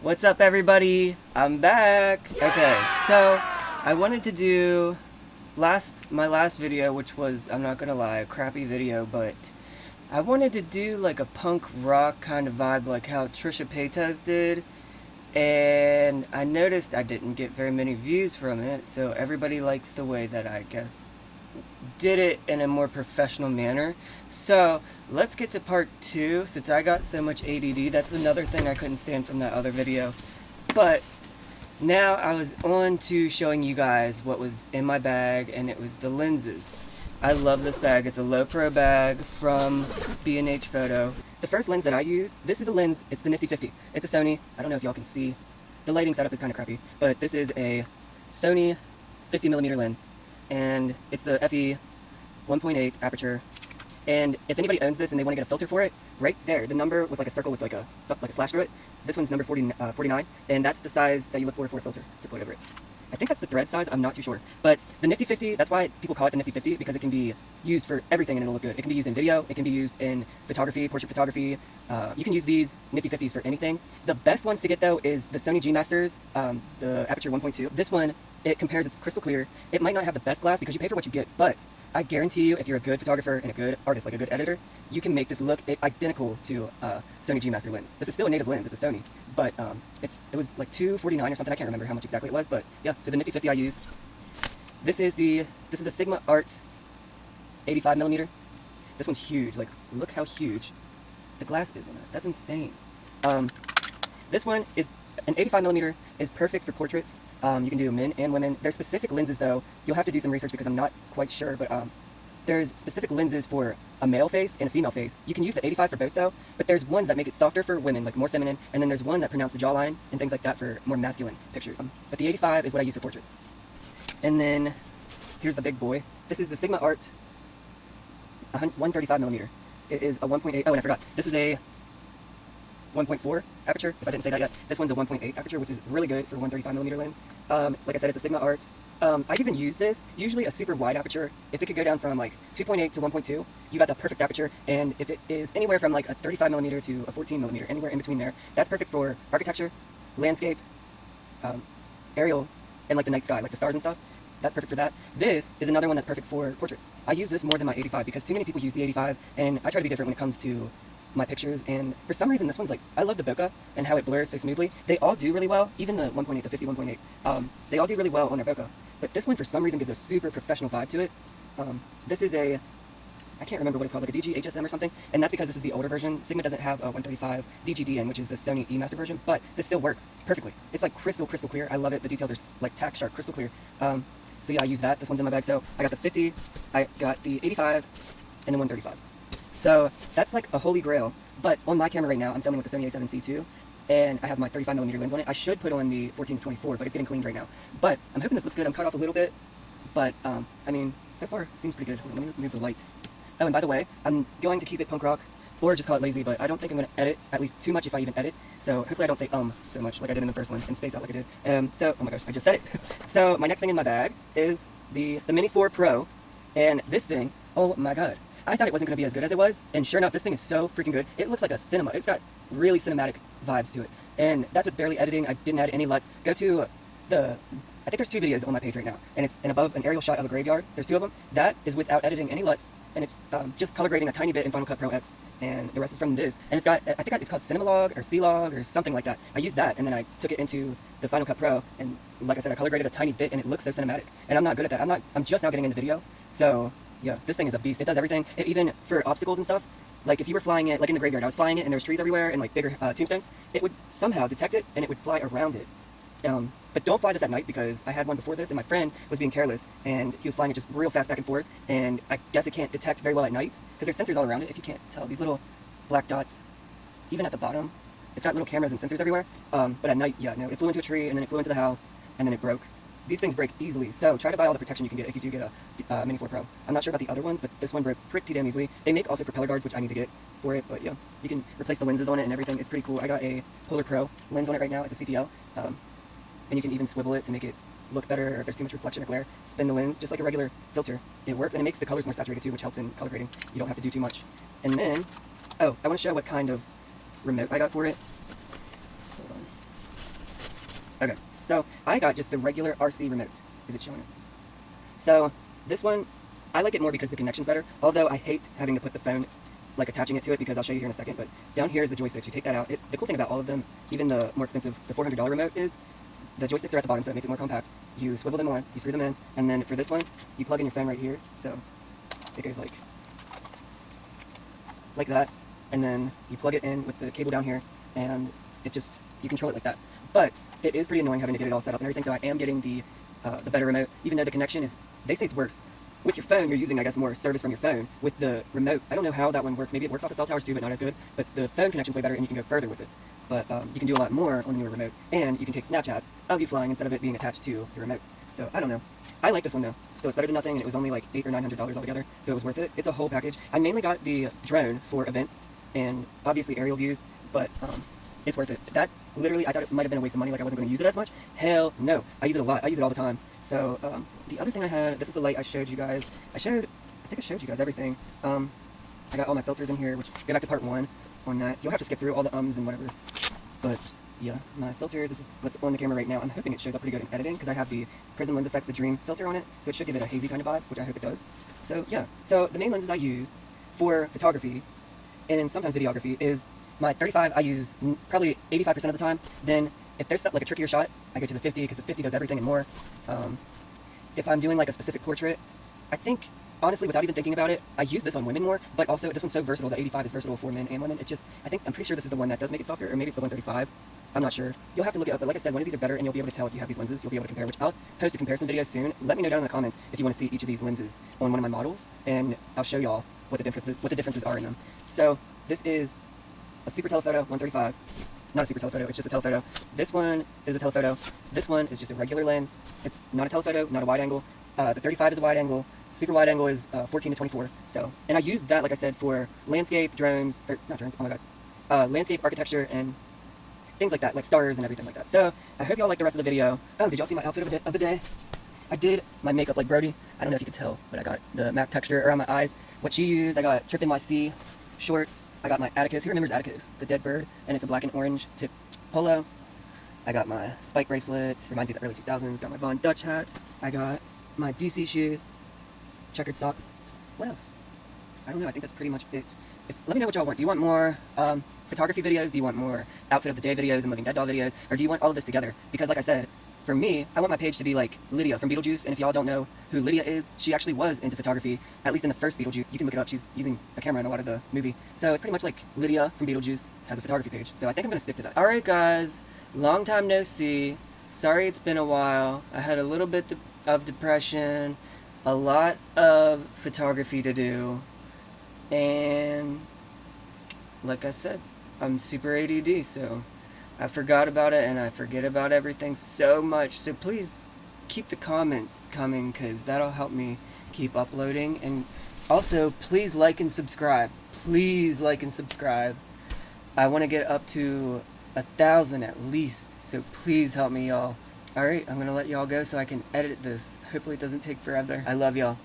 What's up, everybody? I'm back. Okay, so I wanted to do my last video, which was, I'm not gonna lie, a crappy video, but I wanted to do like a punk rock kind of vibe, like how Trisha Paytas did, and I noticed I didn't get very many views from it, so everybody likes the way that I guess did it in a more professional manner. So let's get to part 2, since I got so much ADD. That's another thing I couldn't stand from that other video. But now I was on to showing you guys what was in my bag, and it was the lenses. I love this bag. It's a low pro bag from B&H Photo. The first lens that I use, this is a lens, it's the Nifty 50. It's a Sony. I don't know if y'all can see. The lighting setup is kind of crappy, but this is a Sony 50mm lens, and it's the FE 1.8 aperture. And if anybody owns this and they want to get a filter for it, right there, the number with like a circle with like a slash through it, this one's number 49, and that's the size that you look for a filter to put over it. I think that's the thread size, I'm not too sure. But the Nifty 50, that's why people call it the Nifty 50, because it can be used for everything and it'll look good. It can be used in video, it can be used in photography, portrait photography. You can use these Nifty 50s for anything. The best ones to get though is the Sony G Masters, the aperture 1.2. This one, it compares, it's crystal clear. It might not have the best glass because you pay for what you get, but I guarantee you, if you're a good photographer and a good artist, like a good editor, you can make this look identical to Sony G Master lens. This is still a native lens, it's a Sony, but it was like $249 or something. I can't remember how much exactly it was, but yeah. So the Nifty 50 I used. This is a Sigma Art 85mm. This one's huge. Like, look how huge the glass is on it. That's insane. This one is an 85mm is perfect for portraits. You can do men and women. There's specific lenses though. You'll have to do some research because I'm not quite sure, but there's specific lenses for a male face and a female face. You can use the 85 for both though, but there's ones that make it softer for women, like more feminine, and then there's one that pronounces the jawline and things like that for more masculine pictures. But the 85 is what I use for portraits. And then here's the big boy. This is the Sigma Art 135mm. It is a 1.8. Oh, and I forgot. This is a 1.4 aperture, if I didn't say that yet. This one's a 1.8 aperture, which is really good for 135mm lens. Like I said, it's a Sigma Art. I even use this, usually a super wide aperture. If it could go down from like 2.8 to 1.2, you got the perfect aperture. And if it is anywhere from like a 35mm to a 14mm, anywhere in between there, that's perfect for architecture, landscape, aerial, and like the night sky, like the stars and stuff. That's perfect for that. This is another one that's perfect for portraits. I use this more than my 85 because too many people use the 85, and I try to be different when it comes to my pictures, and for some reason this one's like, I love the bokeh and how it blurs so smoothly. They all do really well, even the 1.8, the 50 1.8, they all do really well on their bokeh, but this one for some reason gives a super professional vibe to it. This is a, I can't remember what it's called, like a DG HSM or something, and that's because this is the older version. Sigma doesn't have a 135 DGDN, which is the Sony E Master version, but this still works perfectly. It's like crystal clear. I love it. The details are like tack sharp, crystal clear. So yeah, I use that. This one's in my bag. So I got the 50, I got the 85, and the 135. So that's like a holy grail. But on my camera right now, I'm filming with the Sony A7C II, and I have my 35mm lens on it. I should put on the 14-24, but it's getting cleaned right now. But I'm hoping this looks good. I'm cut off a little bit, but I mean, so far it seems pretty good. Hold on, let me move the light. Oh, and by the way, I'm going to keep it punk rock, or just call it lazy, but I don't think I'm going to edit at least too much if I even edit. So hopefully I don't say so much like I did in the first one, and space out like I did. So, oh my gosh, I just said it. So my next thing in my bag is the Mini 4 Pro, and this thing, oh my god. I thought it wasn't going to be as good as it was, and sure enough, this thing is so freaking good. It looks like a cinema. It's got really cinematic vibes to it, and that's with barely editing. I didn't add any LUTs. Go to I think there's 2 videos on my page right now, and it's above an aerial shot of a graveyard. There's 2 of them. That is without editing any LUTs, and it's just color grading a tiny bit in Final Cut Pro X, and the rest is from this. And it's got, I think it's called Cinemalog or C-Log or something like that. I used that, and then I took it into the Final Cut Pro, and like I said, I color graded a tiny bit, and it looks so cinematic. And I'm not good at that. I'm just now getting into video, so yeah, this thing is a beast. It does everything. It even for obstacles and stuff, like if you were flying it, like in the graveyard, I was flying it and there was trees everywhere and like bigger tombstones, it would somehow detect it and it would fly around it. But don't fly this at night, because I had one before this and my friend was being careless and he was flying it just real fast back and forth, and I guess it can't detect very well at night because there's sensors all around it. If you can't tell, these little black dots, even at the bottom, it's got little cameras and sensors everywhere. But at night, yeah, no, it flew into a tree and then it flew into the house and then it broke. These things break easily, so try to buy all the protection you can get if you do get a Mini 4 Pro. I'm not sure about the other ones, but this one broke pretty damn easily. They make also propeller guards, which I need to get for it, but yeah, you can replace the lenses on it and everything. It's pretty cool. I got a Polar Pro lens on it right now. It's a CPL, and you can even swivel it to make it look better, or if there's too much reflection or glare, spin the lens, just like a regular filter. It works, and it makes the colors more saturated too, which helps in color grading. You don't have to do too much. And then, oh, I want to show what kind of remote I got for it. Hold on. Okay, so I got just the regular RC remote. Is it showing it? So this one, I like it more because the connection's better, although I hate having to put the phone, like attaching it to it, because I'll show you here in a second, but down here is the joysticks. You take that out. The cool thing about all of them, even the more expensive, the $400 remote, is the joysticks are at the bottom, so it makes it more compact. You swivel them on, you screw them in, and then for this one, you plug in your phone right here, so it goes like that, and then you plug it in with the cable down here, and it just, you control it like that. But it is pretty annoying having to get it all set up and everything, so I am getting the better remote, even though the connection is, they say it's worse. With your phone, you're using, I guess, more service from your phone. With the remote, I don't know how that one works. Maybe it works off of cell towers too, but not as good. But the phone connection's way better, and you can go further with it. But you can do a lot more on the newer remote, and you can take Snapchats of you flying instead of it being attached to your remote. So, I don't know. I like this one, though. Still, it's better than nothing, and it was only like $800 or $900 altogether, so it was worth it. It's a whole package. I mainly got the drone for events, and obviously aerial views, but it's worth it. That, literally, I thought it might have been a waste of money, like I wasn't going to use it as much. Hell no. I use it a lot. I use it all the time. So, the other thing I had, this is the light I showed you guys. I think I showed you guys everything. I got all my filters in here, which, go back to part 1 on that. You'll have to skip through all the ums and whatever. But, yeah, my filters, this is what's on the camera right now. I'm hoping it shows up pretty good in editing, because I have the Prism Lens Effects, the Dream filter on it, so it should give it a hazy kind of vibe, which I hope it does. So, yeah. So, the main lenses I use for photography, and sometimes videography, is my 35 I use probably 85% of the time. Then, if there's like a trickier shot, I go to the 50, because the 50 does everything and more. If I'm doing like a specific portrait, I think, honestly, without even thinking about it, I use this on women more, but also this one's so versatile. The 85 is versatile for men and women. It's just, I'm pretty sure this is the one that does make it softer, or maybe it's the 135. I'm not sure. You'll have to look it up, but like I said, one of these are better, and you'll be able to tell if you have these lenses. You'll be able to compare, which I'll post a comparison video soon. Let me know down in the comments if you want to see each of these lenses on one of my models, and I'll show y'all what the differences are in them. So, this is a super telephoto 135. Not a super telephoto, it's just a telephoto. This one is a telephoto. This one is just a regular lens. It's not a telephoto, not a wide angle. The 35 is a wide angle. Super wide angle is 14 to 24. So, and I use that, like I said, for landscape, drones, or not drones, oh my god, landscape, architecture, and things like that, like stars and everything like that. So, I hope y'all like the rest of the video. Oh, did y'all see my outfit of the day? I did my makeup like Brody. I don't know if you could tell, but I got the MAC texture around my eyes. What she used, I got Trip NYC shorts. I got my Atticus. Who remembers Atticus? The dead bird. And it's a black and orange tip polo. I got my spike bracelet. Reminds me of the early 2000s. Got my Von Dutch hat. I got my DC shoes. Checkered socks. What else? I don't know. I think that's pretty much it. Let me know what y'all want. Do you want more photography videos? Do you want more outfit of the day videos and Living Dead doll videos? Or do you want all of this together? Because like I said, for me, I want my page to be like Lydia from Beetlejuice, and if y'all don't know who Lydia is, she actually was into photography, at least in the first Beetlejuice. You can look it up, she's using a camera in a lot of the movie. So it's pretty much like Lydia from Beetlejuice has a photography page, so I think I'm going to stick to that. Alright guys, long time no see. Sorry it's been a while. I had a little bit of depression, a lot of photography to do, and like I said, I'm super ADD, so I forgot about it, and I forget about everything so much, so please keep the comments coming, because that'll help me keep uploading. And also, please like and subscribe. Please like and subscribe. I want to get up to 1,000 at least, so please help me, y'all. Alright, I'm going to let y'all go so I can edit this. Hopefully it doesn't take forever. I love y'all.